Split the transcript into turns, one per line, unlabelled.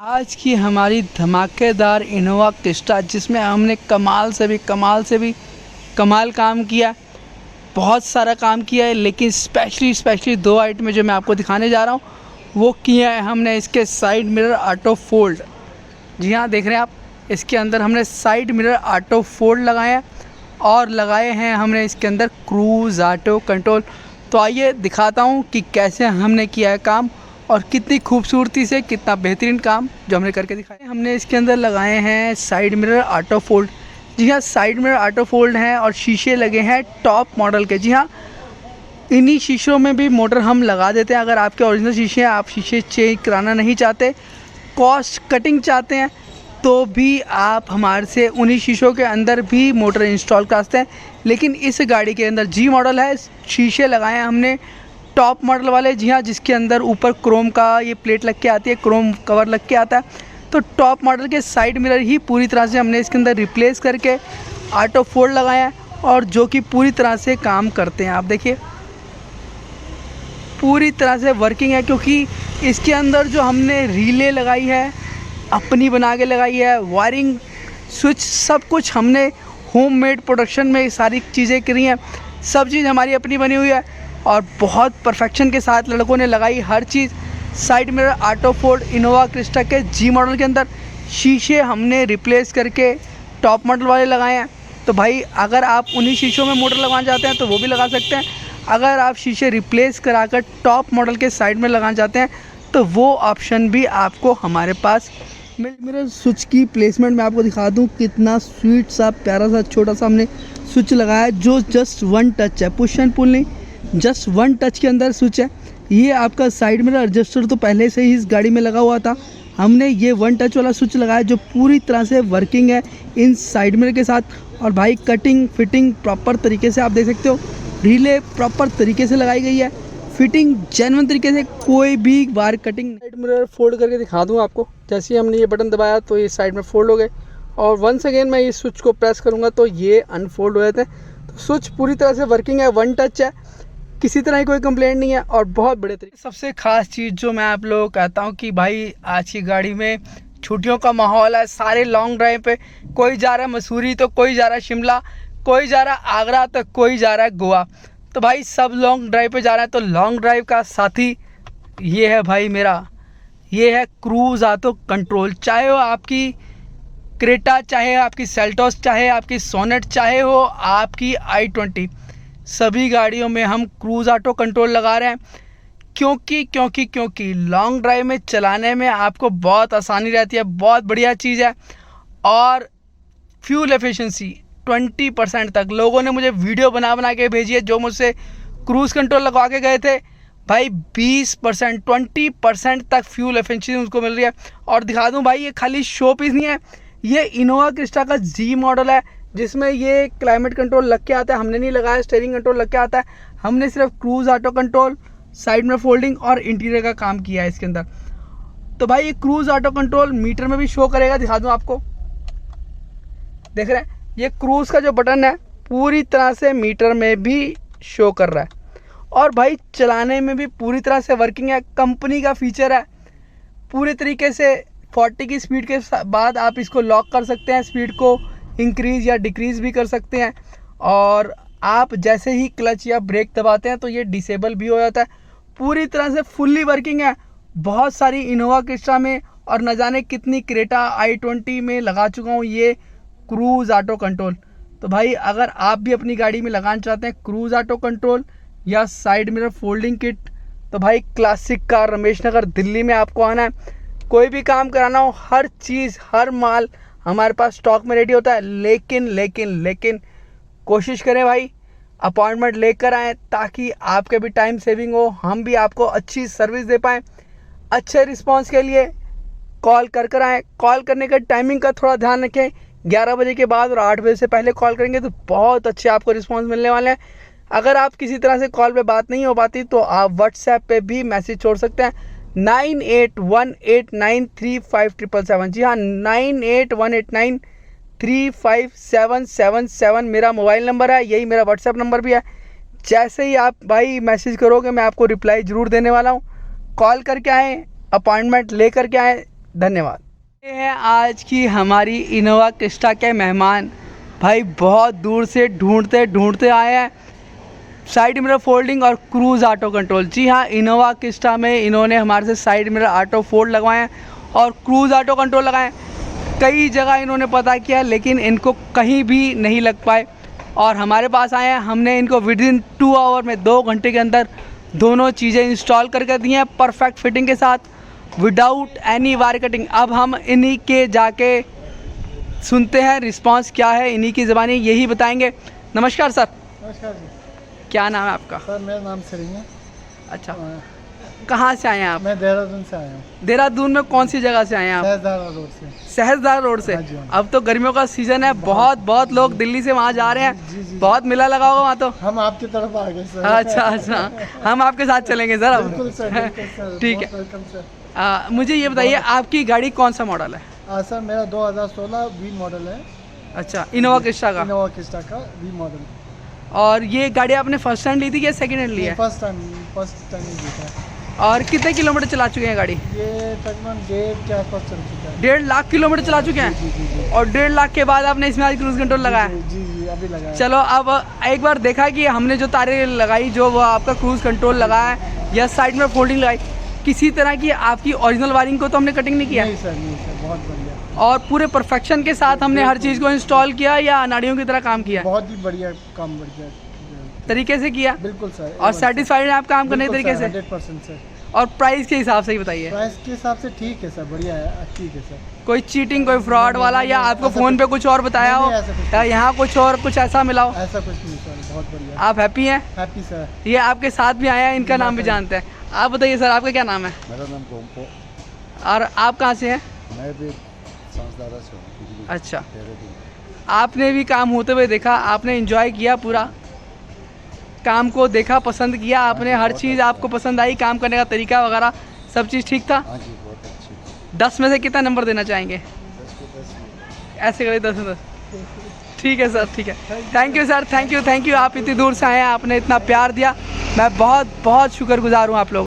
आज की हमारी धमाकेदार इनोवा क्रिस्टा, जिसमें हमने कमाल से भी कमाल काम किया, बहुत सारा काम किया है। लेकिन स्पेशली दो आइटम जो मैं आपको दिखाने जा रहा हूँ वो किया है हमने इसके साइड मिरर ऑटो फोल्ड। जी हाँ, देख रहे हैं आप, इसके अंदर हमने साइड मिरर ऑटो फोल्ड लगाए हैं और लगाए हैं हमने इसके अंदर क्रूज़ ऑटो कंट्रोल। तो आइए दिखाता हूँ कि कैसे हमने किया है काम और कितनी खूबसूरती से, कितना बेहतरीन काम जो हमने करके दिखाया। हमने इसके अंदर लगाए हैं साइड मिरर ऑटो फोल्ड। जी हाँ, साइड मिरर ऑटो फोल्ड हैं और शीशे लगे हैं टॉप मॉडल के। जी हाँ, इन्हीं शीशों में भी मोटर हम लगा देते हैं। अगर आपके ओरिजिनल शीशे हैं, आप शीशे चेंज कराना नहीं चाहते, कॉस्ट कटिंग चाहते हैं, तो भी आप हमारे से उन्हीं शीशों के अंदर भी मोटर इंस्टॉल कर सकते हैं। लेकिन इस गाड़ी के अंदर जी मॉडल है, शीशे लगाए हैं हमने टॉप मॉडल वाले। जी हाँ, जिसके अंदर ऊपर क्रोम का ये प्लेट लग के आती है, क्रोम कवर लग के आता है। तो टॉप मॉडल के साइड मिरर ही पूरी तरह से हमने इसके अंदर रिप्लेस करके ऑटो फोल्ड लगाए हैं और जो कि पूरी तरह से काम करते हैं। आप देखिए, पूरी तरह से वर्किंग है, क्योंकि इसके अंदर जो हमने रीले लगाई है अपनी बना के लगाई है, वायरिंग स्विच सब कुछ हमने होममेड प्रोडक्शन में सारी चीज़ें करी हैं। सब चीज़ हमारी अपनी बनी हुई है और बहुत परफेक्शन के साथ लड़कों ने लगाई हर चीज़। Side mirror auto fold Innova Crysta के जी मॉडल के अंदर शीशे हमने रिप्लेस करके टॉप मॉडल वाले लगाए हैं। तो भाई, अगर आप उन्हीं शीशों में मोटर लगवाना चाहते हैं तो वो भी लगा सकते हैं। अगर आप शीशे रिप्लेस कराकर टॉप मॉडल के साइड में लगाना चाहते हैं तो वो ऑप्शन भी आपको हमारे पास मिरर स्विच की प्लेसमेंट मैं आपको दिखा दूं, कितना स्वीट सा प्यारा सा छोटा सा हमने स्विच लगाया है, जो जस्ट वन टच है, पुश एंड पुल नहीं, जस्ट वन टच के अंदर स्विच है। ये आपका साइड मिरर एडजस्टर तो पहले से ही इस गाड़ी में लगा हुआ था, हमने ये वन टच वाला स्विच लगाया जो पूरी तरह से वर्किंग है इन साइड मिरर के साथ। और भाई, कटिंग फिटिंग प्रॉपर तरीके से आप देख सकते हो, रीले प्रॉपर तरीके से लगाई गई है, फिटिंग जेन्युइन तरीके से, कोई भी बार कटिंग। साइड मिरर फोल्ड करके दिखा दूँ आपको। जैसे ही हमने ये बटन दबाया तो ये साइड में फोल्ड हो गए और वंस अगेन मैं इस स्विच को प्रेस करूँगा तो ये अनफोल्ड हो जाते हैं। तो स्विच पूरी तरह से वर्किंग है, वन टच है, किसी तरह की कोई कंप्लेंट नहीं है और बहुत बड़े तरीके। सबसे खास चीज़ जो मैं आप लोगों को कहता हूँ कि भाई, आज की गाड़ी में छुट्टियों का माहौल है, सारे लॉन्ग ड्राइव पे, कोई जा रहा है मसूरी तो कोई जा रहा है शिमला, कोई जा रहा है आगरा तो कोई जा रहा है गोवा। तो भाई, सब लॉन्ग ड्राइव पे जा रहे हैं, तो लॉन्ग ड्राइव का साथी ये है भाई मेरा, ये है क्रूज़ ऑटो कंट्रोल। चाहे हो आपकी क्रेटा, चाहे आपकी सेल्टोस, चाहे आपकी सोनेट, चाहे हो आपकी i20, सभी गाड़ियों में हम क्रूज़ ऑटो कंट्रोल लगा रहे हैं। क्योंकि लॉन्ग ड्राइव में चलाने में आपको बहुत आसानी रहती है, बहुत बढ़िया चीज़ है। और फ्यूल एफिशिएंसी 20% तक लोगों ने मुझे वीडियो बना के भेजी है, जो मुझसे क्रूज़ कंट्रोल लगवा के गए थे भाई। 20% 20% तक फ्यूल एफिशिएंसी उसको मिल रही है। और दिखा दूं भाई, ये खाली शो पीस नहीं है, ये इनोवा क्रिस्टा का जी मॉडल है, जिसमें ये क्लाइमेट कंट्रोल लग के आता है। हमने नहीं लगाया, स्टीयरिंग कंट्रोल लग के आता है, हमने सिर्फ क्रूज़ ऑटो कंट्रोल, साइड में फोल्डिंग और इंटीरियर का काम किया है इसके अंदर। तो भाई, ये क्रूज़ ऑटो कंट्रोल मीटर में भी शो करेगा, दिखा दूं आपको, देख रहे हैं, ये क्रूज़ का जो बटन है पूरी तरह से मीटर में भी शो कर रहा है। और भाई, चलाने में भी पूरी तरह से वर्किंग है, कंपनी का फीचर है। पूरे तरीके से 40 की स्पीड के बाद आप इसको लॉक कर सकते हैं, स्पीड को इंक्रीज़ या डिक्रीज़ भी कर सकते हैं। और आप जैसे ही क्लच या ब्रेक दबाते हैं तो ये डिसेबल भी हो जाता है। पूरी तरह से फुल्ली वर्किंग है। बहुत सारी इनोवा क्रिस्टा में और न जाने कितनी क्रेटा i20 में लगा चुका हूँ ये क्रूज़ ऑटो कंट्रोल। तो भाई, अगर आप भी अपनी गाड़ी में लगाना चाहते हैं क्रूज़ ऑटो कंट्रोल या साइड मिरर फोल्डिंग किट, तो भाई क्लासिक कार रमेश नगर दिल्ली में आपको आना है। कोई भी काम कराना हो, हर चीज़ हर माल हमारे पास स्टॉक में रेडी होता है। लेकिन कोशिश करें भाई, अपॉइंटमेंट लेकर आएँ ताकि आपके भी टाइम सेविंग हो, हम भी आपको अच्छी सर्विस दे पाएँ। अच्छे रिस्पॉन्स के लिए कॉल कर आएँ। कॉल करने का टाइमिंग का थोड़ा ध्यान रखें, 11 बजे के बाद और 8 बजे से पहले कॉल करेंगे तो बहुत अच्छे आपको रिस्पॉन्स मिलने वाले हैं। अगर आप किसी तरह से कॉल पे बात नहीं हो पाती तो आप व्हाट्सएप पे भी मैसेज छोड़ सकते हैं, 9818935777। जी हाँ, 9818935777 मेरा मोबाइल नंबर है, यही मेरा व्हाट्सएप नंबर भी है। जैसे ही आप भाई मैसेज करोगे मैं आपको रिप्लाई ज़रूर देने वाला हूँ। कॉल करके आएँ, अपॉइंटमेंट लेकर के आएँ, धन्यवाद। ये है आज की हमारी इनोवा क्रिस्टा के मेहमान भाई, बहुत दूर से ढूंढते ढूंढते आए हैं। साइड मिरर फोल्डिंग और क्रूज़ ऑटो कंट्रोल। जी हाँ, इनोवा क्रिस्टा में इन्होंने हमारे से साइड मिरर ऑटो फोल्ड लगवाए हैं और क्रूज़ ऑटो कंट्रोल लगाए हैं। कई जगह इन्होंने पता किया लेकिन इनको कहीं भी नहीं लग पाए और हमारे पास आए हैं। हमने इनको विदिन 2 आवर में 2 घंटे के अंदर दोनों चीज़ें इंस्टॉल करके दी हैं परफेक्ट फिटिंग के साथ, विदाउट एनी वायर कटिंग। अब हम इन्हीं के जाके सुनते हैं रिस्पांस क्या है, इन्हीं की ज़बानी यही बताएंगे। नमस्कार सर।
नमस्कार जी।
क्या नाम है आपका?
सर मेरा नाम सरीन है।
अच्छा, कहाँ से आए हैं आप?
मैं देहरादून से आया हूँ।
देहरादून में कौन सी जगह से आए हैं आप?
सहजदारा रोड से।
सहजदार रोड से।
हाँ जी, हाँ जी।
अब तो गर्मियों का सीज़न है, बहुत लोग दिल्ली से वहाँ जा रहे हैं।
जी, जी,
बहुत मेला लगा होगा वहाँ तो।
हम आपकी तरफ आ गए सर।
अच्छा, हम आपके साथ चलेंगे सर अब।
बिल्कुल सर, बिल्कुल सर।
ठीक है।
बहुत वेलकम सर।
मुझे ये बताइए आपकी गाड़ी कौन सा मॉडल है?
सर मेरा 2016 वी मॉडल है।
अच्छा, इनोवा क्रिस्टा का।
इनोवा क्रिस्टा का वी मॉडल।
और ये गाड़ी आपने फर्स्ट हैंड ली थी या सेकंड हैंड ली है?
फर्स्ट टाइम ही देखा है।
और कितने किलोमीटर चला चुके हैं गाड़ी?
ये तकरीबन 1.5 के आसपास चल चुका है।
1.5 लाख किलोमीटर चला चुके हैं।
जी, जी, जी।
और 1.5 लाख के बाद आपने इसमें आज क्रूज कंट्रोल लगाया?
जी जी, अभी लगाया।
चलो, अब एक बार देखा कि हमने जो तारें लगाई, जो वो आपका क्रूज कंट्रोल लगाया है या साइड में फोल्डिंग लगाई, किसी तरह की आपकी ओरिजिनल वायरिंग को तो हमने कटिंग नहीं किया?
नहीं सर, बहुत बढ़िया।
और पूरे परफेक्शन के साथ हमने हर चीज़ को इंस्टॉल किया या नाड़ियों की तरह काम किया?
बहुत ही बढ़िया काम, बढ़िया
तरीके से किया।
बिल्कुल सर।
और सेटिस्फाइड हैं आप काम करने के तरीके से?
100% सर।
और प्राइस के हिसाब से ही बताइए।
प्राइस के हिसाब से ठीक है सर, बढ़िया है, ठीक है सर।
कोई चीटिंग, कोई फ्रॉड वाला या आपको फ़ोन पे कुछ और बताया हो या यहाँ कुछ ऐसा मिला हो?
ऐसा कुछ नहीं सर, बहुत बढ़िया।
आप हैप्पी हैं?
Happy sir.
ये आपके साथ भी आए हैं, इनका नाम भी जानते हैं। आप बताइए सर, आपका क्या नाम है?
मेरा नाम गोमको।
और आप कहाँ से हैं?
मैं भी सांसदारा से हूँ।
अच्छा, आपने भी काम होते हुए देखा, आपने एंजॉय किया, पूरा काम को देखा, पसंद किया आपने, हर चीज़ आपको पसंद आई, काम करने का तरीका वगैरह सब चीज़ ठीक था?
हाँ जी, बहुत अच्छी।
10 में से कितना नंबर देना चाहेंगे?
10
ऐसे करिए, 10 में 10। ठीक है सर, ठीक है। Thank you sir, thank you. आप इतनी दूर से आए हैं, आपने इतना प्यार दिया, मैं बहुत शुक्रगुजार हूँ आप लोग।